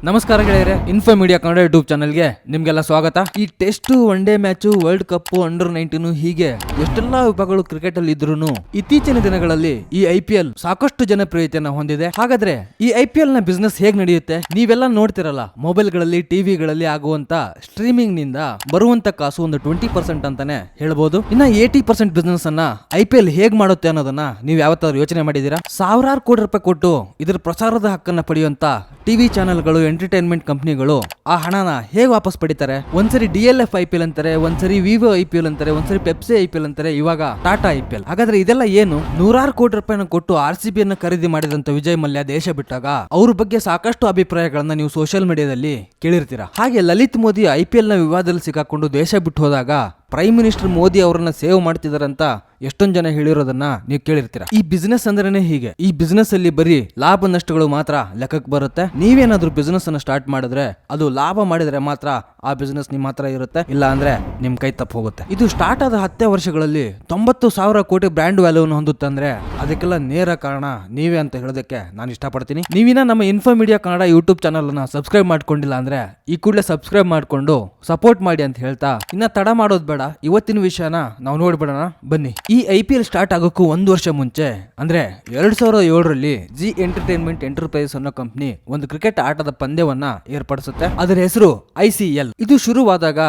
ನಮಸ್ಕಾರ ಗೆಳೆಯರೆ, info media Kannada YouTube ಚಾನಲ್ಗೆ ನಿಮ್ಗೆಲ್ಲ ಸ್ವಾಗತ. ಈ test, one day match, world cup, under ಹೀಗೆ ಎಷ್ಟೆಲ್ಲಾ ವಿಭಾಗಗಳು ಕ್ರಿಕೆಟ್ ಅಲ್ಲಿ ಇದ್ರೂ ಇತ್ತೀಚಿನ ದಿನಗಳಲ್ಲಿ ಈ IPL ಸಾಕಷ್ಟು ಜನಪ್ರಿಯತೆಯನ್ನ ಹೊಂದಿದೆ. ಹಾಗಾದ್ರೆ ಈ IPL ನ ಬಿಸ್ನೆಸ್ ಹೇಗ್ ನಡೆಯುತ್ತೆ? ನೀವೆಲ್ಲ ನೋಡ್ತಿರಲ್ಲ, ಮೊಬೈಲ್ಗಳಲ್ಲಿ, ಟಿವಿಗಳಲ್ಲಿ ಆಗುವಂತ ಸ್ಟ್ರೀಮಿಂಗ್ ನಿಂದ ಬರುವಂತ ಕಾಸು ಒಂದು 20% ಅಂತಾನೆ ಹೇಳ್ಬೋದು. ಇನ್ನ 80% ಬಿಸ್ನೆಸ್ ಅನ್ನ IPL ಹೇಗ್ ಮಾಡುತ್ತೆ ಅನ್ನೋದನ್ನ ನೀವು ಯಾವತ್ತಾದ್ರೂ ಯೋಚನೆ ಮಾಡಿದೀರಾ? ಸಾವಿರಾರು ಕೋಟಿ ರೂಪಾಯಿ ಕೊಟ್ಟು ಇದರ ಪ್ರಸಾರದ ಹಕ್ಕನ್ನ ಪಡೆಯುವಂತ ಟಿವಿ ಚಾನೆಲ್ಗಳು, ಎಂಟರ್ಟೈನ್ಮೆಂಟ್ ಕಂಪನಿಗಳು ಆ ಹಣನ ಹೇಗೆ ವಾಪಸ್ ಪಡಿತಾರೆ? ಒಂದ್ಸರಿ DLF IPL ಅಂತಾರೆ, ಒಂದ್ಸರಿ ವಿವೋ IPL ಅಂತಾರೆ, ಒಂದ್ಸರಿ ಪೆಪ್ಸಿ IPL ಅಂತಾರೆ, ಇವಾಗ ಟಾಟಾ IPL. ಹಾಗಾದ್ರೆ ಇದೆಲ್ಲ ಏನು? ನೂರಾರು ಕೋಟಿ ರೂಪಾಯಿನ ಕೊಟ್ಟು RCB ಅನ್ನ ಖರೀದಿ ಮಾಡಿದಂತ ವಿಜಯ್ ಮಲ್ಯ ದೇಶ ಬಿಟ್ಟಾಗ ಅವ್ರ ಬಗ್ಗೆ ಸಾಕಷ್ಟು ಅಭಿಪ್ರಾಯಗಳನ್ನ ನೀವು ಸೋಷಿಯಲ್ ಮೀಡಿಯಾದಲ್ಲಿ ಕೇಳಿರ್ತೀರಾ. ಹಾಗೆ ಲಲಿತ್ ಮೋದಿ IPL ನ ವಿವಾದದಲ್ಲಿ ಸಿಕ್ಕಾಕೊಂಡು ದೇಶ ಬಿಟ್ಟು ಹೋದಾಗ ಪ್ರೈಮ್ ಮಿನಿಸ್ಟರ್ ಮೋದಿ ಅವರನ್ನ ಸೇವ್ ಮಾಡ್ತಿದಾರಂತ ಎಷ್ಟೊಂದ್ ಜನ ಹೇಳಿರೋದನ್ನ ನೀವು ಕೇಳಿರ್ತೀರಾ. ಈ ಬಿಸ್ನೆಸ್ ಅಂದ್ರೇನೆ ಹೀಗೆ. ಈ ಬಿಸ್ನೆಸ್ ಅಲ್ಲಿ ಬರೀ ಲಾಭ ನಷ್ಟಗಳು ಮಾತ್ರ ಲೆಕ್ಕಕ್ಕೆ ಬರುತ್ತೆ. ನೀವೇನಾದ್ರೂ ಬಿಸ್ನೆಸ್ ಅನ್ನ ಸ್ಟಾರ್ಟ್ ಮಾಡಿದ್ರೆ ಅದು ಲಾಭ ಮಾಡಿದ್ರೆ ಮಾತ್ರ ಆ ಬಿಸ್ನೆಸ್ ನಿಮ್ಮ ಹತ್ರ ಇರುತ್ತೆ, ಇಲ್ಲ ಅಂದ್ರೆ ನಿಮ್ ಕೈ ತಪ್ಪು ಹೋಗುತ್ತೆ. ಇದು ಸ್ಟಾರ್ಟ್ ಆದ 10 ವರ್ಷಗಳಲ್ಲಿ 90,000 ಕೋಟಿ ಬ್ರ್ಯಾಂಡ್ ವ್ಯಾಲ್ಯೂವನ್ನು ಹೊಂದುತ್ತಂದ್ರೆ ಅದಕ್ಕೆಲ್ಲ ನೇರ ಕಾರಣ ನೀವೇ ಅಂತ ಹೇಳೋದಕ್ಕೆ ನಾನು ಇಷ್ಟಪಡ್ತೀನಿ. ನೀವಿನ ನಮ್ಮ info media Kannada YouTube channel ಅನ್ನ ಸಬ್ಸ್ಕ್ರೈಬ್ ಮಾಡ್ಕೊಂಡಿಲ್ಲ ಅಂದ್ರೆ ಈ ಕೂಡಲೇ ಸಬ್ಸ್ಕ್ರೈಬ್ ಮಾಡ್ಕೊಂಡು ಸಪೋರ್ಟ್ ಮಾಡಿ ಅಂತ ಹೇಳ್ತಾ, ಇನ್ನ ತಡ ಮಾಡೋದ್ ಬೇಡ, ಇವತ್ತಿನ ವಿಷಯನ ನಾವು ನೋಡ್ಬಿಡೋಣ ಬನ್ನಿ. ಈ IPL ಸ್ಟಾರ್ಟ್ ಆಗೋಕ್ಕೂ 1 ವರ್ಷ ಮುಂಚೆ ಅಂದ್ರೆ 2007ರಲ್ಲಿ ಜಿ ಎಂಟರ್ಟೈನ್ಮೆಂಟ್ ಎಂಟರ್ಪ್ರೈಸಸ್ ಅನ್ನೋ ಕಂಪನಿ ಒಂದು ಕ್ರಿಕೆಟ್ ಆಟದ ಪಂದ್ಯವನ್ನ ಏರ್ಪಡಿಸುತ್ತೆ. ಅದರ ಹೆಸರು ICL. ಇದು ಶುರುವಾದಾಗ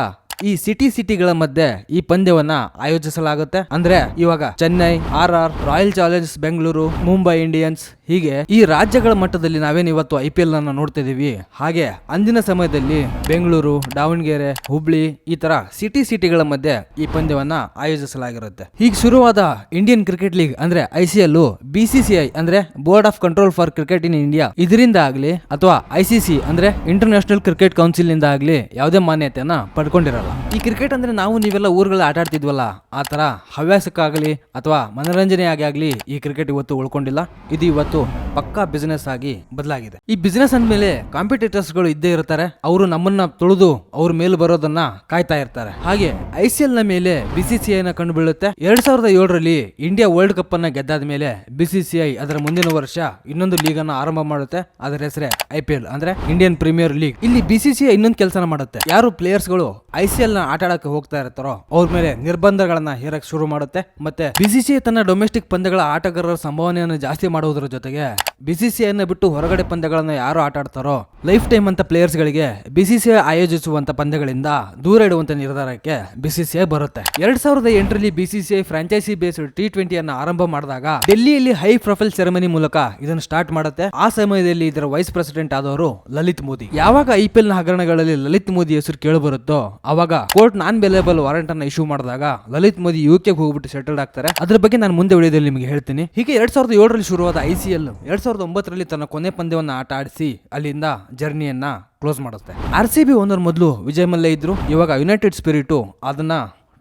ಈ ಸಿಟಿಗಳ ಮಧ್ಯೆ ಈ ಪಂದ್ಯವನ್ನ ಆಯೋಜಿಸಲಾಗುತ್ತೆ. ಅಂದ್ರೆ ಇವಾಗ Chennai, RR, royal Challengers Bengaluru, Mumbai Indians, ಹೀಗೆ ಈ ರಾಜ್ಯಗಳ ಮಟ್ಟದಲ್ಲಿ ನಾವೇನು ಇವತ್ತು IPL ಅನ್ನ ನೋಡ್ತಾ ಇದೀವಿ, ಹಾಗೆ ಅಂದಿನ ಸಮಯದಲ್ಲಿ ಬೆಂಗಳೂರು, ದಾವಣಗೆರೆ, ಹುಬ್ಳಿ ಈ ತರ ಸಿಟಿಗಳ ಮಧ್ಯೆ ಈ ಪಂದ್ಯವನ್ನ ಆಯೋಜಿಸಲಾಗಿರುತ್ತೆ. ಹೀಗೆ ಶುರುವಾದ ಇಂಡಿಯನ್ ಕ್ರಿಕೆಟ್ ಲೀಗ್ ಅಂದ್ರೆ ICL BCCI ಅಂದ್ರೆ board of control for cricket in India ಇದರಿಂದ ಆಗ್ಲಿ ಅಥವಾ ICC ಅಂದ್ರೆ ಇಂಟರ್ನ್ಯಾಷನಲ್ ಕ್ರಿಕೆಟ್ ಕೌನ್ಸಿಲ್ ನಿಂದ ಆಗ್ಲಿ ಯಾವುದೇ ಮಾನ್ಯತೆಯನ್ನ ಪಡ್ಕೊಂಡಿರಲ್ಲ. ಈ ಕ್ರಿಕೆಟ್ ಅಂದ್ರೆ ನಾವು ನೀವೆಲ್ಲ ಊರುಗಳ ಆಟ ಆಡ್ತಿದ್ವಲ್ಲ, ಆ ತರ ಹವ್ಯಾಸಕ್ಕಾಗಲಿ ಅಥವಾ ಮನೋರಂಜನೆ ಆಗ್ಲಿ ಈ ಕ್ರಿಕೆಟ್ ಇವತ್ತು ಉಳ್ಕೊಂಡಿಲ್ಲ. ಇದು ಇವತ್ತು ಪಕ್ಕಾ ಬಿಸಿನೆಸ್ ಆಗಿ ಬದಲಾಗಿದೆ. ಈ ಬಿಸಿನೆಸ್ ಅಂದ್ಮೇಲೆ ಕಾಂಪಿಟೇಟರ್ಸ್ ಗಳು ಇದ್ದೇ ಇರ್ತಾರೆ. ಅವರು ನಮ್ಮನ್ನ ತುಳಿದು ಅವ್ರ ಮೇಲೆ ಬರೋದನ್ನ ಕಾಯ್ತಾ ಇರ್ತಾರೆ. ಹಾಗೆ ICL ನ ಮೇಲೆ BCCI ನ ಕಂಡು ಬೀಳುತ್ತೆ. 2007ರಲ್ಲಿ ಇಂಡಿಯಾ ವರ್ಲ್ಡ್ ಕಪ್ ಅನ್ನ ಗೆದ್ದಾದ ಮೇಲೆ BCCI ಅದರ ಮುಂದಿನ ವರ್ಷ ಇನ್ನೊಂದು ಲೀಗ್ ಅನ್ನ ಆರಂಭ ಮಾಡುತ್ತೆ. ಅದರ ಹೆಸರೇ IPL ಅಂದ್ರೆ ಇಂಡಿಯನ್ ಪ್ರೀಮಿಯರ್ ಲೀಗ್. ಇಲ್ಲಿ BCCI ಇನ್ನೊಂದು ಕೆಲಸನ ಮಾಡುತ್ತೆ. ಯಾರು ಪ್ಲೇಯರ್ಸ್ ಗಳು ICL ನ ಆಟ ಆಡಕ್ಕೆ ಹೋಗ್ತಾ ಇರ್ತಾರೋ ಅವ್ರ ಮೇಲೆ ನಿರ್ಬಂಧಗಳನ್ನ ಹೇರಕ್ ಶುರು ಮಾಡುತ್ತೆ. ಮತ್ತೆ BCCI ತನ್ನ ಡೊಮೆಸ್ಟಿಕ್ ಪಂದ್ಯಗಳ ಆಟಗಾರರ ಸಂಭಾವನೆಯನ್ನು ಜಾಸ್ತಿ ಮಾಡುವುದರ ಜೊತೆಗೆ BCCI ಅನ್ನ ಬಿಟ್ಟು ಹೊರಗಡೆ ಪಂದ್ಯಗಳನ್ನ ಯಾರು ಆಟ ಆಡ್ತಾರೋ ಲೈಫ್ ಟೈಮ್ ಅಂತ ಪ್ಲೇಯರ್ಸ್ ಗಳಿಗೆ BCCI ಆಯೋಜಿಸುವಂತ ಪಂದ್ಯಗಳಿಂದ ದೂರ ಇಡುವಂತ ನಿರ್ಧಾರಕ್ಕೆ BCCI ಬರುತ್ತೆ. 2008ರಲ್ಲಿ BCCI ಫ್ರಾಂಚೈಸಿ ಬೇಸ್ಡ್ T20 ಅನ್ನ ಆರಂಭ ಮಾಡಿದಾಗ ಡೆಲ್ಲಿಯಲ್ಲಿ ಹೈ ಪ್ರೊಫೈಲ್ ಸೆರೆಮನಿ ಮೂಲಕ ಇದನ್ನು ಸ್ಟಾರ್ಟ್ ಮಾಡುತ್ತೆ. ಆ ಸಮಯದಲ್ಲಿ ಇದರ ವೈಸ್ ಪ್ರೆಸಿಡೆಂಟ್ ಆದವರು ಲಲಿತ್ ಮೋದಿ. ಯಾವಾಗ IPL ನ ಹಗರಣಗಳಲ್ಲಿ ಲಲಿತ್ ಮೋದಿ ಹೆಸರು ಕೇಳಿ ಬರುತ್ತೋ ಅವಾಗ ಕೋರ್ಟ್ ನಾನ್ ಬೇಲೇಬಲ್ ವಾರೆಂಟ್ ಅನ್ನ ಇಶ್ಯೂ ಮಾಡಿದಾಗ ಲಲಿತ್ ಮೋದಿ UK ಹೋಗ್ಬಿಟ್ಟು ಸೆಟಲ್ಡ್ ಆಗ್ತಾರೆ. ಅದ್ರ ಬಗ್ಗೆ ನಾನು ಮುಂದೆ ವಿಡಿಯೋದಲ್ಲಿ ನಿಮಗೆ ಹೇಳ್ತೀನಿ. ಹೀಗೆ 2007ರಲ್ಲಿ ಶುರುವಾದ ICL 2009ರಲ್ಲಿ ತನ್ನ ಕೊನೆ ಪಂದ್ಯವನ್ನ ಆಟ ಆಡಿಸಿ ಅಲ್ಲಿಂದ ಜರ್ನಿಯನ್ನ ಕ್ಲೋಸ್ ಮಾಡುತ್ತೆ. RCB ಓನರ್ ಮೊದಲು ವಿಜಯ್ ಮಲ್ಯ ಇದ್ರು, ಇವಾಗ ಯುನೈಟೆಡ್ ಸ್ಪಿರಿಟ್ ಅದನ್ನ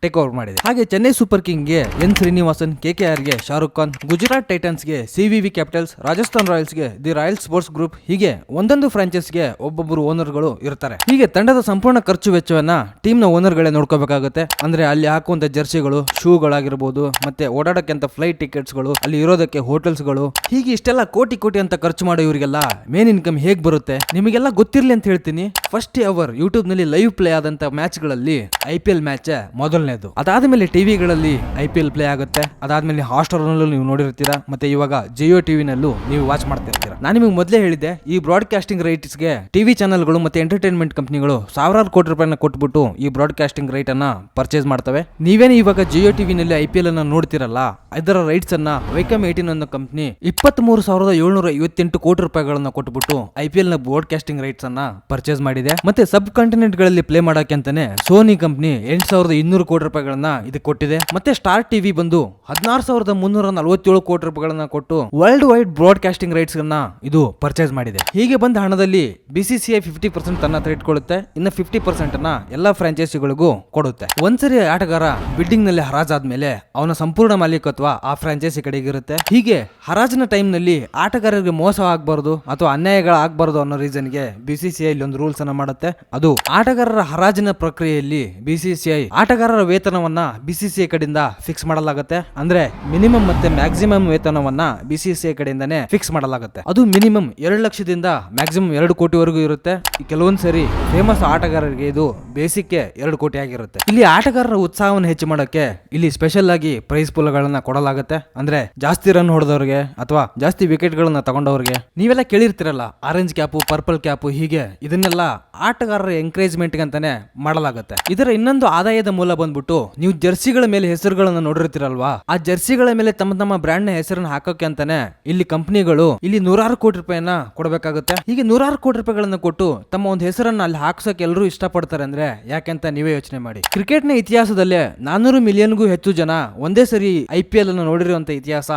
ಟೇಕ್ ಓವರ್ ಮಾಡಿದೆ. ಹಾಗೆ ಚೆನ್ನೈ ಸೂಪರ್ ಕಿಂಗ್ ಗೆ N ಶ್ರೀನಿವಾಸನ್, KKR ಗೆ ಶಾರುಖ್ ಖಾನ್, ಗುಜರಾತ್ ಟೈಟನ್ಸ್ ಗೆ CVV ಕ್ಯಾಪಿಟಲ್ಸ್, ರಾಜಸ್ಥಾನ್ ರಾಯಲ್ಸ್ ಗೆ ದಿ ರಾಯಲ್ ಸ್ಪೋರ್ಟ್ಸ್ ಗ್ರೂಪ್, ಹೀಗೆ ಒಂದೊಂದು ಫ್ರಾಂಚೈಸ್ ಗೆ ಒಬ್ಬೊಬ್ಬರು ಓನರ್ ಗಳು ಇರ್ತಾರೆ. ಹೀಗೆ ತಂಡದ ಸಂಪೂರ್ಣ ಖರ್ಚು ವೆಚ್ಚವನ್ನ ಟೀಮ್ ನ ಓನರ್ ಗಳೇ ನೋಡ್ಕೋಬೇಕಾಗುತ್ತೆ. ಅಂದ್ರೆ ಅಲ್ಲಿ ಹಾಕುವಂತ ಜರ್ಸಿಗಳು, ಶೂಗಳಾಗಿರ್ಬೋದು, ಮತ್ತೆ ಓಡಾಡಕ್ಕೆ ಅಂತ ಫ್ಲೈಟ್ ಟಿಕೆಟ್ಸ್ ಗಳು, ಅಲ್ಲಿ ಇರೋದಕ್ಕೆ ಹೋಟೆಲ್ಸ್ ಗಳು, ಹೀಗೆ ಇಷ್ಟೆಲ್ಲ ಕೋಟಿ ಅಂತ ಖರ್ಚು ಮಾಡೋ ಇವರಿಗೆಲ್ಲ ಮೇನ್ ಇನ್ಕಮ್ ಹೇಗ್ ಬರುತ್ತೆ ನಿಮಗೆಲ್ಲ ಗೊತ್ತಿರ್ಲಿ ಅಂತ ಹೇಳ್ತೀನಿ. ಫಸ್ಟ್ ಅವರ್ ಯೂಟ್ಯೂಬ್ ನಲ್ಲಿ ಲೈವ್ ಪ್ಲೇ ಆದಂತ ಮ್ಯಾಚ್ ಗಳಲ್ಲಿ IPL ಮ್ಯಾಚ್ ಮೊದಲನೇ. ಅದಾದ್ಮೇಲೆ ಟಿವಿಗಳಲ್ಲಿ IPL ಪ್ಲೇ ಆಗುತ್ತೆ. ಅದಾದ್ಮೇಲೆ ಹಾಟ್‌ಸ್ಟಾರ್ ನಲ್ಲೂ ನೀವು ನೋಡಿರ್ತೀರಾ, ಮತ್ತೆ ಇವಾಗ ಜಿಯೋ ಟಿವಿ ನಲ್ಲೂ ನೀವು ವಾಚ್ ಮಾಡ್ತಿರ್ತೀರಾ. ನಾನು ನಿಮಗೆ ಮೊದಲೇ ಹೇಳಿದ್ದೆ, ಈ ಬ್ರಾಡ್ಕಾಸ್ಟಿಂಗ್ ರೈಟ್ಸ್ ಗೆ ಟಿವಿ ಚಾನೆಲ್ಗಳು ಮತ್ತೆ ಎಂಟರ್ಟೈನ್ಮೆಂಟ್ ಕಂಪನಿಗಳು ಸಾವಿರಾರು ಕೋಟಿ ರೂಪಾಯಿನ ಕೊಟ್ಬಿಟ್ಟು ಈ ಬ್ರಾಡ್ಕಾಸ್ಟಿಂಗ್ ರೈಟ್ ಅನ್ನ ಪರ್ಚೇಸ್ ಮಾಡ್ತವೆ. ನೀವೇನು ಇವಾಗ ಜಿಯೋ ಟಿವಿ ನಲ್ಲಿ IPL ಅನ್ನ ನೋಡ್ತಿರಲ್ಲ, ಇದರ ರೈಟ್ಸ್ ಅನ್ನ ವೈಕಮ್ 18 ಅನ್ನೋ ಕಂಪನಿ 23,758 ಕೋಟಿ ರೂಪಾಯಿಗಳನ್ನ ಕೊಟ್ಬಿಟ್ಟು IPL ನ ಬ್ರಾಡ್ಕಾಸ್ಟಿಂಗ್ ರೈಟ್ಸ್ ಅನ್ನ ಪರ್ಚೇಸ್ ಮಾಡಿದೆ. ಮತ್ತೆ ಸಬ್ ಕಾಂಟಿನೆಂಟ್ ಗಳಲ್ಲಿ ಪ್ಲೇ ಮಾಡಕ್ಕೆ ಅಂತಾನೆ ಸೋನಿ ಕಂಪನಿ 8,200 ಕೋಟಿ ರೂಪಾಯಿಗಳನ್ನ ಇದಕ್ಕೆ ಕೊಟ್ಟಿದೆ. ಮತ್ತೆ ಸ್ಟಾರ್ ಟಿವಿ ಬಂದು 16,347 ಕೋಟಿ ರೂಪಾಯಿಗಳನ್ನ ಕೊಟ್ಟು ವರ್ಲ್ಡ್ ವೈಡ್ ಬ್ರಾಡ್ಕಾಸ್ಟಿಂಗ್ ರೈಟ್ಸ್ ಅನ್ನ ಇದು ಪರ್ಚೇಸ್ ಮಾಡಿದೆ. ಹೀಗೆ ಬಂದ ಹಣದಲ್ಲಿ BCCI 50% ತನ್ನ ಹತ್ರ ಇಟ್ಕೊಳ್ಳುತ್ತೆ, ಇನ್ನು 50% ಅನ್ನ ಎಲ್ಲಾ ಫ್ರಾಂಚೈಸಿಗಳಿಗೂ ಕೊಡುತ್ತೆ. ಒಂದ್ಸರಿ ಆಟಗಾರ ಬಿಲ್ಡಿಂಗ್ ನಲ್ಲಿ ಹರಾಜಾದ್ಮೇಲೆ ಅವನ ಸಂಪೂರ್ಣ ಮಾಲೀಕತ್ವ ಆ ಫ್ರಾಂಚೈಸಿ ಕಡೆಗಿರುತ್ತೆ. ಹೀಗೆ ಹರಾಜಿನ ಟೈಮ್ ನಲ್ಲಿ ಆಟಗಾರರಿಗೆ ಮೋಸ ಆಗ್ಬಾರ್ದು ಅಥವಾ ಅನ್ಯಾಯಗಳು ಆಗ್ಬಾರ್ದು ಅನ್ನೋ ರೀಸನ್ ಗೆ BCCI ಇಲ್ಲಿ ಒಂದು ರೂಲ್ಸ್ ಅನ್ನ ಮಾಡುತ್ತೆ. ಅದು ಆಟಗಾರರ ಹರಾಜಿನ ಪ್ರಕ್ರಿಯೆಯಲ್ಲಿ BCCI ಆಟಗಾರರ ವೇತನವನ್ನ BCCI ಕಡೆಯಿಂದ ಫಿಕ್ಸ್ ಮಾಡಲಾಗುತ್ತೆ. ಅಂದ್ರೆ ಮಿನಿಮಮ್ ಮತ್ತೆ ಮ್ಯಾಕ್ಸಿಮಮ್ ವೇತನವನ್ನ BCCI ಕಡೆಯಿಂದಾನೆ ಫಿಕ್ಸ್ ಮಾಡಲಾಗುತ್ತೆ. ಅದು ಅದು ಮಿನಿಮಮ್ 2 ಲಕ್ಷದಿಂದ ಮ್ಯಾಕ್ಸಿಮಮ್ 2 ಕೋಟಿವರೆಗೂ ಇರುತ್ತೆ. ಕೆಲವೊಂದ್ ಸರಿ ಫೇಮಸ್ ಆಟಗಾರರಿಗೆ ಇದು ಬೇಸಿಕ್ 2 ಕೋಟಿ ಆಗಿರುತ್ತೆ. ಇಲ್ಲಿ ಆಟಗಾರರ ಉತ್ಸಾಹವನ್ನು ಹೆಚ್ಚು ಮಾಡಕ್ಕೆ ಇಲ್ಲಿ ಸ್ಪೆಷಲ್ ಆಗಿ ಪ್ರೈಸ್ ಪೂಲ್ ಗಳನ್ನ ಕೊಡಲಾಗುತ್ತೆ. ಅಂದ್ರೆ ಜಾಸ್ತಿ ರನ್ ಹೊಡೆದವ್ರಿಗೆ ಅಥವಾ ಜಾಸ್ತಿ ವಿಕೆಟ್ ಗಳನ್ನ ತಗೊಂಡವ್ರಿಗೆ. ನೀವೆಲ್ಲ ಕೇಳಿರ್ತಿರಲ್ಲ ಆರೆಂಜ್ ಕ್ಯಾಪು, ಪರ್ಪಲ್ ಕ್ಯಾಪು, ಹೀಗೆ ಇದನ್ನೆಲ್ಲ ಆಟಗಾರರ ಎಂಕರೇಜ್ಮೆಂಟ್ ಅಂತಾನೆ ಮಾಡಲಾಗುತ್ತೆ. ಇದರ ಇನ್ನೊಂದು ಆದಾಯದ ಮೂಲ ಬಂದ್ಬಿಟ್ಟು ನೀವು ಜರ್ಸಿಗಳ ಮೇಲೆ ಹೆಸರುಗಳನ್ನ ನೋಡಿರ್ತಿರಲ್ವಾ, ಆ ಜರ್ಸಿಗಳ ಮೇಲೆ ತಮ್ಮ ತಮ್ಮ ಬ್ರ್ಯಾಂಡ್ ನ ಹೆಸರನ್ನ ಹಾಕೋಕೆ ಅಂತಾನೆ ಇಲ್ಲಿ ಕಂಪನಿಗಳು ಇಲ್ಲಿ 100 ಕೋಟಿ ರೂಪಾಯಿನ ಕೊಡಬೇಕಾಗುತ್ತೆ. ಹೀಗೆ 100 ಕೋಟಿ ರೂಪಾಯಿಗಳನ್ನ ಕೊಟ್ಟು ತಮ್ಮ ಒಂದು ಹೆಸರನ್ನ ಅಲ್ಲಿ ಹಾಕ್ಸೋಕೆ ಎಲ್ಲರೂ ಇಷ್ಟಪಡ್ತಾರೆ ಅಂದ್ರೆ ಯಾಕೆಂತ ನೀವೇ ಯೋಚನೆ ಮಾಡಿ. ಕ್ರಿಕೆಟ್ ನ ಇತಿಹಾಸದಲ್ಲೇ 400 ಮಿಲಿಯನ್ಗೂ ಹೆಚ್ಚು ಜನ ಒಂದೇ ಸರಿ IPL ಅನ್ನು ನೋಡಿರುವಂತ ಇತಿಹಾಸ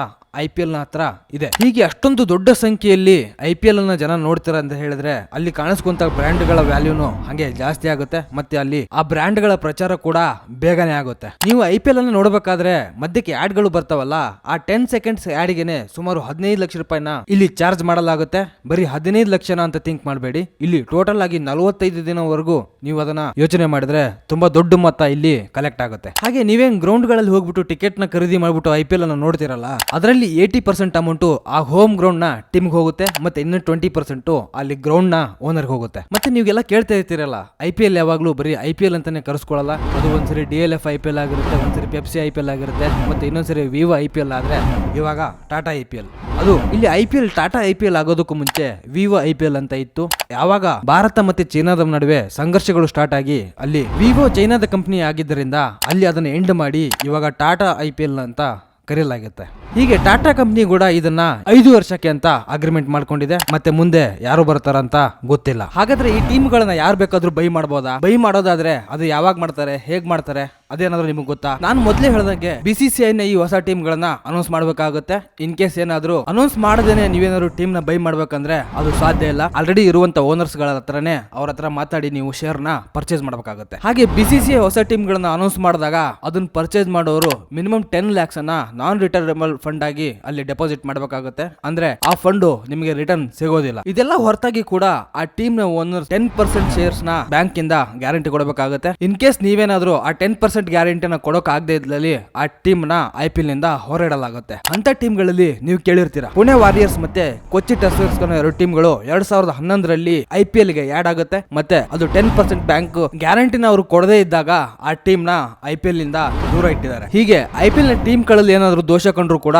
IPL ನ ಹತ್ರ ಇದೆ. ಹೀಗೆ ಅಷ್ಟೊಂದು ದೊಡ್ಡ ಸಂಖ್ಯೆಯಲ್ಲಿ IPL ಅನ್ನ ಜನ ನೋಡ್ತಾರೆ ಅಂತ ಹೇಳಿದ್ರೆ ಅಲ್ಲಿ ಕಾಣಿಸ್ಕೊಂತ ಬ್ರ್ಯಾಂಡ್ ಗಳ ವ್ಯಾಲ್ಯೂನು ಹಂಗೆ ಜಾಸ್ತಿ ಆಗುತ್ತೆ. ಮತ್ತೆ ಅಲ್ಲಿ ಆ ಬ್ರ್ಯಾಂಡ್ ಗಳ ಪ್ರಚಾರ ಕೂಡ ಬೇಗನೆ ಆಗುತ್ತೆ. ನೀವು IPL ಅನ್ನು ನೋಡ್ಬೇಕಾದ್ರೆ ಮಧ್ಯಕ್ಕೆ ಆಡ್ ಗಳು ಬರ್ತಾವಲ್ಲ, ಆ 10 ಸೆಕೆಂಡ್ಸ್ ಆಡ್ ಗೆನೆ ಸುಮಾರು 15 ಲಕ್ಷ ರೂಪಾಯಿನ ಇಲ್ಲಿ ಚಾರ್ಜ್ ಮಾಡಲಾಗುತ್ತೆ. ಬರೀ 15 ಲಕ್ಷನ ಅಂತ ಥಿಂಕ್ ಮಾಡಬೇಡಿ, ಇಲ್ಲಿ ಟೋಟಲ್ ಆಗಿ 45 ದಿನವರೆಗೂ ನೀವು ಅದನ್ನ ಯೋಚನೆ ಮಾಡಿದ್ರೆ ತುಂಬಾ ದೊಡ್ಡ ಮೊತ್ತ ಇಲ್ಲಿ ಕಲೆಕ್ಟ್ ಆಗುತ್ತೆ. ಹಾಗೆ ನೀವೇನ್ ಗ್ರೌಂಡ್ ಗಳಲ್ಲಿ ಹೋಗ್ಬಿಟ್ಟು ಟಿಕೆಟ್ ನ ಖರೀದಿ ಮಾಡ್ಬಿಟ್ಟು IPL ಅನ್ನು ನೋಡ್ತಿರಲ್ಲ, ಅದರಲ್ಲಿ 80% ಅಮೌಂಟ್ ಆ ಹೋಮ್ ಗ್ರೌಂಡ್ ನ ಟೀಮ್ ಹೋಗುತ್ತೆ. ಮತ್ತೆ ಇನ್ನು 20% ಅಲ್ಲಿ ಗ್ರೌಂಡ್ ನ ಓನರ್ ಹೋಗುತ್ತೆ. ಮತ್ತೆ ನೀವೆಲ್ಲ ಕೇಳ್ತಾ ಇರ್ತೀರಲ್ಲ, IPL ಯಾವಾಗ್ಲೂ ಬರೀ IPL ಅಂತಾನೆ ಕರೆಸ್ಕೊಳ್ಳಲ್ಲ. ಅದು ಒಂದ್ಸರಿ DLF IPL ಆಗಿರುತ್ತೆ, ಒಂದ್ಸರಿ ಪೆಪ್ಸಿ IPL ಆಗಿರುತ್ತೆ, ಮತ್ತೆ ಇನ್ನೊಂದ್ಸರಿ ವಿವೋ IPL ಆದ್ರೆ ಇವಾಗ ಟಾಟಾ IPL. ಅದು ಇಲ್ಲಿ IPL ಟಾಟಾ IPL ಆಗೋದಕ್ಕೂ ಮುಂಚೆ ವಿವೋ IPL ಅಂತ ಇತ್ತು. ಯಾವಾಗ ಭಾರತ ಮತ್ತೆ ಚೈನಾದ ನಡುವೆ ಸಂಘರ್ಷಗಳು ಸ್ಟಾರ್ಟ್ ಆಗಿ ಅಲ್ಲಿ ವಿವೋ ಚೈನಾದ ಕಂಪನಿ ಆಗಿದ್ದರಿಂದ ಅಲ್ಲಿ ಅದನ್ನ ಎಂಡ್ ಮಾಡಿ ಇವಾಗ ಟಾಟಾ IPL ಅಂತ ಕರೆಯಲಾಗುತ್ತೆ. ಹೀಗೆ ಟಾಟಾ ಕಂಪನಿ ಕೂಡ ಇದನ್ನ 5 ವರ್ಷಕ್ಕೆ ಅಂತ ಅಗ್ರಿಮೆಂಟ್ ಮಾಡ್ಕೊಂಡಿದೆ. ಮತ್ತೆ ಮುಂದೆ ಯಾರು ಬರ್ತಾರಂತ ಗೊತ್ತಿಲ್ಲ. ಹಾಗಾದ್ರೆ ಈ ಟೀಮ್ ಗಳನ್ನ ಯಾರು ಬೇಕಾದ್ರೂ ಬೈ ಮಾಡಬಹುದಾ? ಬೈ ಮಾಡೋದಾದ್ರೆ ಅದು ಯಾವಾಗ ಮಾಡ್ತಾರೆ, ಹೇಗ್ ಮಾಡ್ತಾರೆ, ಅದೇನಾದ್ರೂ ನಿಮ್ಗೆ ಗೊತ್ತಾ? ನಾನು ಮೊದಲೇ ಹೇಳ್ದಂಗೆ BCCI ನ ಈ ಹೊಸ ಟೀಮ್ ಗಳನ್ನ ಅನೌನ್ಸ್ ಮಾಡ್ಬೇಕಾಗುತ್ತೆ. ಇನ್ ಕೇಸ್ ಏನಾದ್ರು ಅನೌನ್ಸ್ ಮಾಡದೇನೆ ನೀವೇನಾದ್ರು ಟೀಮ್ ನ ಬೈ ಮಾಡ್ಬೇಕಂದ್ರೆ ಅದು ಸಾಧ್ಯ ಇಲ್ಲ. ಆಲ್ರೆಡಿ ಇರುವಂತ ಓನರ್ಸ್ ಗಳ ಹತ್ರನೇ ಅವ್ರ ಹತ್ರ ಮಾತಾಡಿ ನೀವು ಶೇರ್ ನ ಪರ್ಚೇಸ್ ಮಾಡಬೇಕಾಗುತ್ತೆ. ಹಾಗೆ BCCI ಹೊಸ ಟೀಮ್ ಗಳನ್ನ ಅನೌನ್ಸ್ ಮಾಡಿದಾಗ ಅದನ್ನ ಪರ್ಚೇಸ್ ಮಾಡೋರು ಮಿನಿಮಮ್ 10 lakhs ಅನ್ನ ನಾನ್ ರಿಟರ್ನಬಲ್ ಫಂಡ್ ಆಗಿ ಅಲ್ಲಿ ಡೆಪಾಸಿಟ್ ಮಾಡಬೇಕಾಗುತ್ತೆ. ಅಂದ್ರೆ ಆ ಫಂಡ್ ನಿಮಗೆ ರಿಟರ್ನ್ ಸಿಗೋದಿಲ್ಲ. ಇದೆಲ್ಲ ಹೊರತಾಗಿ ಕೂಡ ಆ ಟೀಮ್ ನ ಓನರ್ 10% ಶೇರ್ಸ್ ನ ಬ್ಯಾಂಕ್ ಇಂದ ಗ್ಯಾರಂಟಿ ಕೊಡಬೇಕಾಗುತ್ತೆ. ಇನ್ ಕೇಸ್ ನೀವೇನಾದ್ರೂ ಆ 10% ಗ್ಯಾರಂಟಿನ ಕೊಡೋಕ್ ಆಗದೆ ಇದ್ದಲ್ಲಿ ಆ ಟೀಮ್ ನ IPL ನಿಂದ ಹೊರಡಲಾಗುತ್ತೆ. ಅಂತ ಟೀಮ್ ಗಳಲ್ಲಿ ನೀವು ಕೇಳಿರ್ತೀರಾ, ಪುಣೆ ವಾರಿಯರ್ಸ್ ಮತ್ತೆ ಕೊಚ್ಚಿ ಟಸ್ಕರ್ಸ್ 2 ಟೀಮ್ಗಳು 2011ರಲ್ಲಿ IPL ಗೆ ಆಡ್ ಆಗುತ್ತೆ. ಮತ್ತೆ ಅದು 10% ಬ್ಯಾಂಕ್ ಗ್ಯಾರಂಟಿನ ಅವರು ಕೊಡದೇ ಇದ್ದಾಗ ಆ ಟೀಮ್ ನ IPL ನಿಂದ ದೂರ ಇಟ್ಟಿದ್ದಾರೆ. ಹೀಗೆ IPL ನ ಟೀಮ್ ಗಳಲ್ಲಿ ಏನಾದ್ರು ದೋಷ ಕಂಡ್ರು ಕೂಡ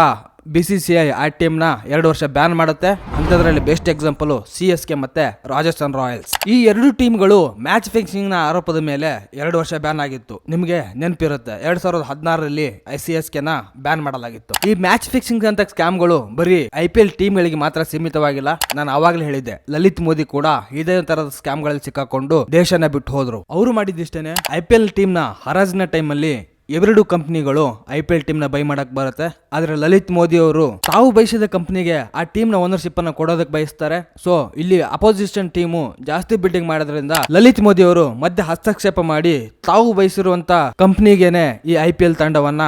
BCCI ಆ ಟೀಮ್ ನ 2 ವರ್ಷ ಬ್ಯಾನ್ ಮಾಡುತ್ತೆ. ಅಂತದ್ರಲ್ಲಿ ಬೆಸ್ಟ್ ಎಕ್ಸಾಂಪಲ್ CSK ಮತ್ತೆ ರಾಜಸ್ಥಾನ್ ರಾಯಲ್ಸ್. ಈ 2 ಟೀಮ್ಗಳು ಮ್ಯಾಚ್ ಫಿಕ್ಸಿಂಗ್ ನ ಆರೋಪದ ಮೇಲೆ 2 ವರ್ಷ ಬ್ಯಾನ್ ಆಗಿತ್ತು. ನಿಮಗೆ ನೆನಪಿರುತ್ತೆ, 2016ರಲ್ಲಿ CSK ನ ಬ್ಯಾನ್ ಮಾಡಲಾಗಿತ್ತು. ಈ ಮ್ಯಾಚ್ ಫಿಕ್ಸಿಂಗ್ ಅಂತ ಸ್ಕ್ಯಾಮ್ಗಳು ಬರೀ IPL ಟೀಮ್ ಗಳಿಗೆ ಮಾತ್ರ ಸೀಮಿತವಾಗಿಲ್ಲ. ನಾನು ಆವಾಗಲೇ ಹೇಳಿದ್ದೆ, ಲಲಿತ್ ಮೋದಿ ಕೂಡ ಇದೇ ತರದ ಸ್ಕ್ಯಾಮ್ ಗಳಲ್ಲಿ ಸಿಕ್ಕಾಕೊಂಡು ದೇಶನ ಬಿಟ್ಟು ಹೋದ್ರು. ಅವರು ಮಾಡಿದಿಷ್ಟೇನೆ. IPL ಟೀಮ್ ನ ಹರಾಜಿನ ಟೈಮ್ ಅಲ್ಲಿ 2 ಕಂಪನಿಗಳು IPL ಟೀಮ್ ನ ಬೈ ಮಾಡಕ್ ಬರುತ್ತೆ. ಆದ್ರೆ ಲಲಿತ್ ಮೋದಿ ಅವರು ತಾವು ಬಯಸಿದ ಕಂಪನಿಗೆ ಆ ಟೀಮ್ ನ ಓನರ್ಶಿಪ್ ಅನ್ನ ಕೊಡೋದಕ್ಕೆ ಬಯಸ್ತಾರೆ. ಸೊ ಇಲ್ಲಿ ಅಪೋಸಿಷನ್ ಟೀಮು ಜಾಸ್ತಿ ಬಿಲ್ಡಿಂಗ್ ಮಾಡೋದ್ರಿಂದ ಲಲಿತ್ ಮೋದಿ ಅವರು ಮಧ್ಯೆ ಹಸ್ತಕ್ಷೇಪ ಮಾಡಿ ತಾವು ಬಯಸಿರುವಂತ ಕಂಪನಿಗೆನೆ ಈ IPL ತಂಡವನ್ನ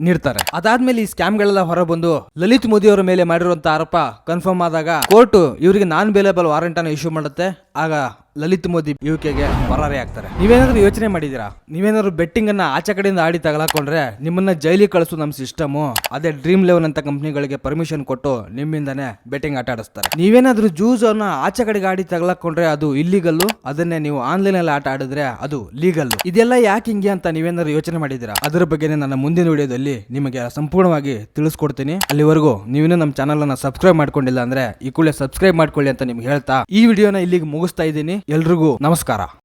ನೀಡ್ತಾರೆ. ಅದಾದ್ಮೇಲೆ ಈ ಸ್ಕ್ಯಾಮ್ ಗಳೆಲ್ಲ ಹೊರಬಂದು ಲಲಿತ್ ಮೋದಿ ಅವರ ಮೇಲೆ ಮಾಡಿರುವಂತ ಆರೋಪ ಕನ್ಫರ್ಮ್ ಆದಾಗ ಕೋರ್ಟ್ ಇವರಿಗೆ ನಾನ್ ಬೇಲೇಬಲ್ ವಾರೆಂಟ್ ಅನ್ನು ಇಶ್ಯೂ ಮಾಡುತ್ತೆ. ಆಗ ಲಲಿತ್ ಮೋದಿ ಯುಕೆಗೆ ಪರಾರಿ ಆಗ್ತಾರೆ. ನೀವೇನಾದ್ರೂ ಯೋಚನೆ ಮಾಡಿದೀರಾ? ನೀವೇನಾದ್ರು ಬೆಟ್ಟಿಂಗ್ ಅನ್ನ ಆಚೆ ಕಡೆಯಿಂದ ಆಡಿ ತಗಲಾಕೊಂಡ್ರೆ ನಿಮ್ಮನ್ನ ಜೈಲಿಗೆ ಕಳಿಸು ನಮ್ಮ ಸಿಸ್ಟಮ್. ಅದೇ ಡ್ರೀಮ್ ಲೆವೆನ್ ಅಂತ ಕಂಪನಿಗಳಿಗೆ ಪರ್ಮಿಷನ್ ಕೊಟ್ಟು ನಿಮ್ಮಿಂದಾನೆ ಬೆಟ್ಟಿಂಗ್ ಆಟ ಆಡಿಸ್ತಾರೆ. ನೀವೇನಾದ್ರೂ ಜೂಸ್ ಅನ್ನ ಆಚೆ ಕಡೆಗೆ ಆಡಿ ತಗಲಾಕೊಂಡ್ರೆ ಅದು ಇಲ್ಲಿಗಲ್ಲು. ಅದನ್ನೇ ನೀವು ಆನ್ಲೈನ್ ಅಲ್ಲಿ ಆಟ ಆಡಿದ್ರೆ ಅದು ಲೀಗಲ್. ಇದೆಲ್ಲ ಯಾಕೆ ಹಿಂಗೆ ಅಂತ ನೀವೇನಾದ್ರು ಯೋಚನೆ ಮಾಡಿದೀರಾ? ಅದರ ಬಗ್ಗೆ ನನ್ನ ಮುಂದಿನ ವಿಡಿಯೋದಲ್ಲಿ ನಿಮಗೆ ಸಂಪೂರ್ಣವಾಗಿ ತಿಳಿಸ್ಕೊಡ್ತೀನಿ. ಅಲ್ಲಿವರೆಗೂ ನೀವೇನು ನಮ್ಮ ಚಾನಲ್ ಅನ್ನ ಸಬ್ಸ್ಕ್ರೈಬ್ ಮಾಡ್ಕೊಂಡಿಲ್ಲ ಅಂದ್ರೆ ಈ ಕೂಡಲೇ ಸಬ್ಸ್ಕ್ರೈಬ್ ಮಾಡ್ಕೊಳ್ಳಿ ಅಂತ ನಿಮ್ಗೆ ಹೇಳ್ತಾ ಈ ವಿಡಿಯೋನ ಇಲ್ಲಿಗೆ ಮುಗಿಸ್ತಾ ಇದ್ದೀನಿ. ಎಲ್ರಿಗೂ ನಮಸ್ಕಾರ.